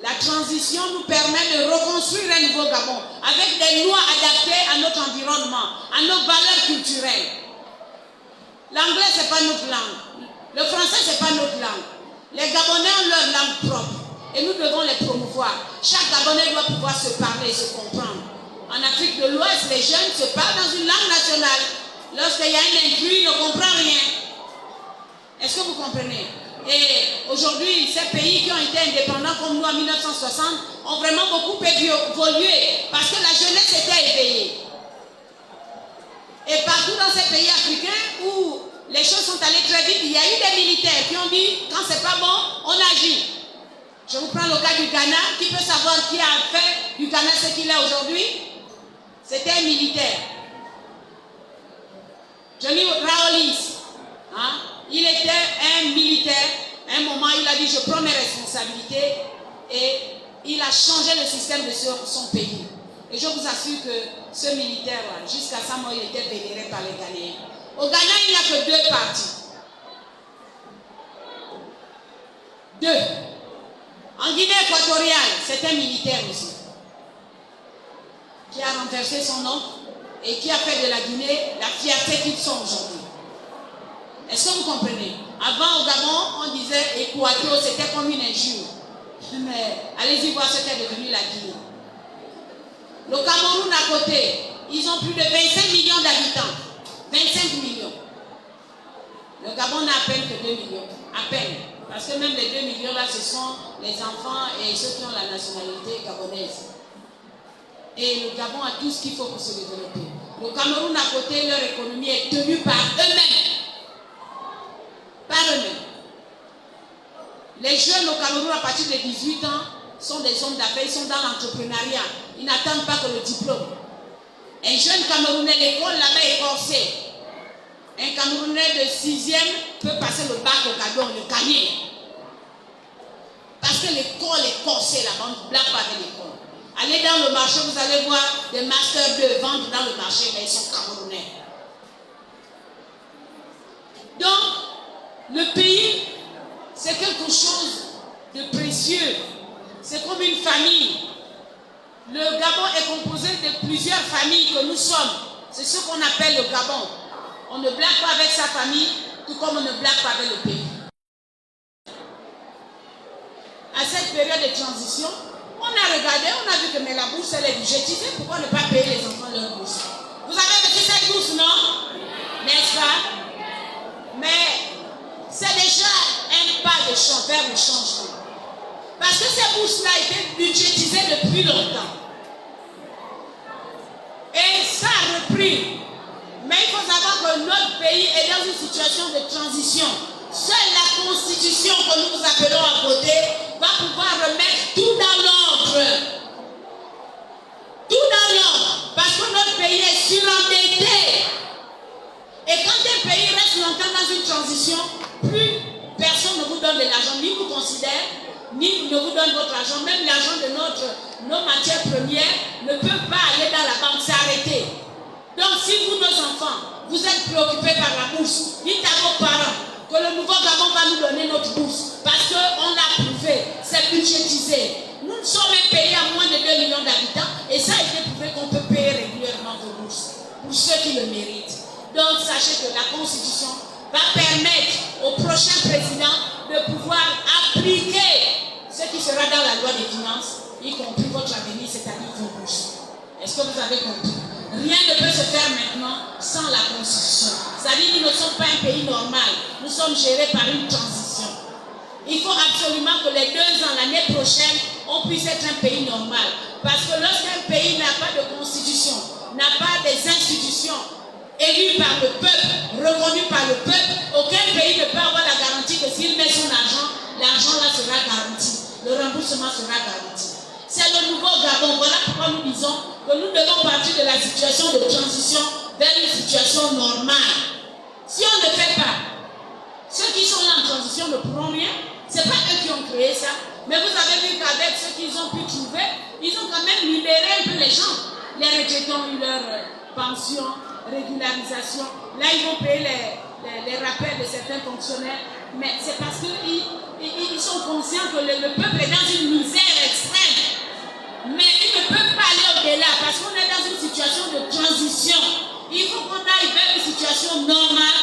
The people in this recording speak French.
La transition nous permet de reconstruire un nouveau Gabon avec des lois adaptées à notre environnement, à nos valeurs culturelles. L'anglais, ce n'est pas notre langue. Le français, ce n'est pas notre langue. Les Gabonais ont leur langue propre et nous devons les promouvoir. Chaque Gabonais doit pouvoir se parler et se comprendre. En Afrique de l'Ouest, les jeunes se parlent dans une langue nationale. Lorsqu'il y a un intrus, il ne comprend rien. Est-ce que vous comprenez? Et aujourd'hui, ces pays qui ont été indépendants comme nous en 1960 ont vraiment beaucoup évolué parce que la jeunesse était éveillée. Et partout dans ces pays africains où les choses sont allées très vite, il y a eu des militaires qui ont dit, quand c'est pas bon, on agit. Je vous prends le cas du Ghana. Qui peut savoir qui a fait du Ghana ce qu'il est aujourd'hui? C'était un militaire. Johnny Rawlings. Hein? Il était un militaire. À un moment, il a dit, je prends mes responsabilités. Et il a changé le système de son pays. Et je vous assure que ce militaire-là, jusqu'à sa mort, il était vénéré par les Ghanéens. Au Ghana, il n'y a que 2 partis. 2. En Guinée équatoriale, c'est un militaire aussi, qui a renversé son oncle et qui a fait de la Guinée la fierté qu'ils sont aujourd'hui. Est-ce que vous comprenez? Avant, au Gabon, on disait Équateur, c'était comme une injure. Mais allez-y voir ce qu'est devenu la Guinée. Le Cameroun à côté, ils ont plus de 25 millions d'habitants. 25 millions. Le Gabon n'a à peine que 2 millions. À peine. Parce que même les 2 millions là, ce sont les enfants et ceux qui ont la nationalité gabonaise. Et le Gabon a tout ce qu'il faut pour se développer. Le Cameroun à côté, leur économie est tenue par eux-mêmes. Par eux-mêmes. Les jeunes au Cameroun à partir de 18 ans sont des hommes d'affaires, ils sont dans l'entrepreneuriat. Ils n'attendent pas que le diplôme. Un jeune Camerounais, l'école là-bas est corsée. Un Camerounais de 6e peut passer le bac au Gabon, le gagner. Parce que l'école est corsée là-bas, on ne blague pas avec l'école. Allez dans le marché, vous allez voir des masters 2 vendre dans le marché, mais ils sont Camerounais. Donc, le pays, c'est quelque chose de précieux. C'est comme une famille. Le Gabon est composé de plusieurs familles que nous sommes. C'est ce qu'on appelle le Gabon. On ne blague pas avec sa famille, tout comme on ne blague pas avec le pays. À cette période de transition, on a regardé, on a vu que mais la bourse elle est budgétisée, pourquoi ne pas payer les enfants leur bourse? Vous avez reçu cette bourse, non? N'est-ce pas? Mais c'est déjà un pas vers le changement. Parce que ces bourses-là étaient budgétisées depuis longtemps. Et ça a repris. Mais il faut savoir que notre pays est dans une situation de transition. Seule la constitution que nous vous appelons à voter va pouvoir remettre tout dans l'ordre. Tout dans l'ordre. Parce que notre pays est surendetté. Et quand un pays reste longtemps dans une transition, plus personne ne vous donne de l'argent, ni vous considère, ni ne vous donne votre argent. Même l'argent de nos matières premières ne peut pas aller dans la banque, c'est arrêté. Donc si vous, nos enfants, vous êtes préoccupés par la bourse, dites à vos parents que le nouveau Gabon va nous donner notre bourse. Parce qu'on l'a prouvé, c'est budgétisé. Nous sommes un pays à moins de 2 millions d'habitants et ça a été prouvé qu'on peut payer régulièrement vos bourses pour ceux qui le méritent. Donc sachez que la Constitution va permettre au prochain président de pouvoir appliquer ce qui sera dans la loi des finances, y compris votre avenir, c'est-à-dire vos bourses. Est-ce que vous avez compris? Rien ne peut se faire maintenant sans la Constitution. C'est-à-dire que nous ne sommes pas un pays normal. Nous sommes gérés par une transition. Il faut absolument que les 2 ans, l'année prochaine, on puisse être un pays normal. Parce que lorsqu'un pays n'a pas de constitution, n'a pas des institutions élues par le peuple, reconnues par le peuple, aucun pays ne peut avoir la garantie que s'il met son argent, l'argent là sera garanti. Le remboursement sera garanti. C'est le nouveau Gabon. Voilà pourquoi nous disons que nous devons partir de la situation de transition vers une situation normale. Si on ne fait pas, ceux qui sont là en transition ne pourront rien. Ce n'est pas eux qui ont créé ça. Mais vous avez vu qu'avec ce qu'ils ont pu trouver, ils ont quand même libéré un peu les gens. Les retraités ont eu leur pension, régularisation. Là, ils vont payer les rappels de certains fonctionnaires. Mais c'est parce qu'ils sont conscients que le peuple est dans une misère extrême. Mais ils ne peuvent pas aller au-delà parce qu'on est dans une situation de transition. Il faut qu'on aille vers une situation normale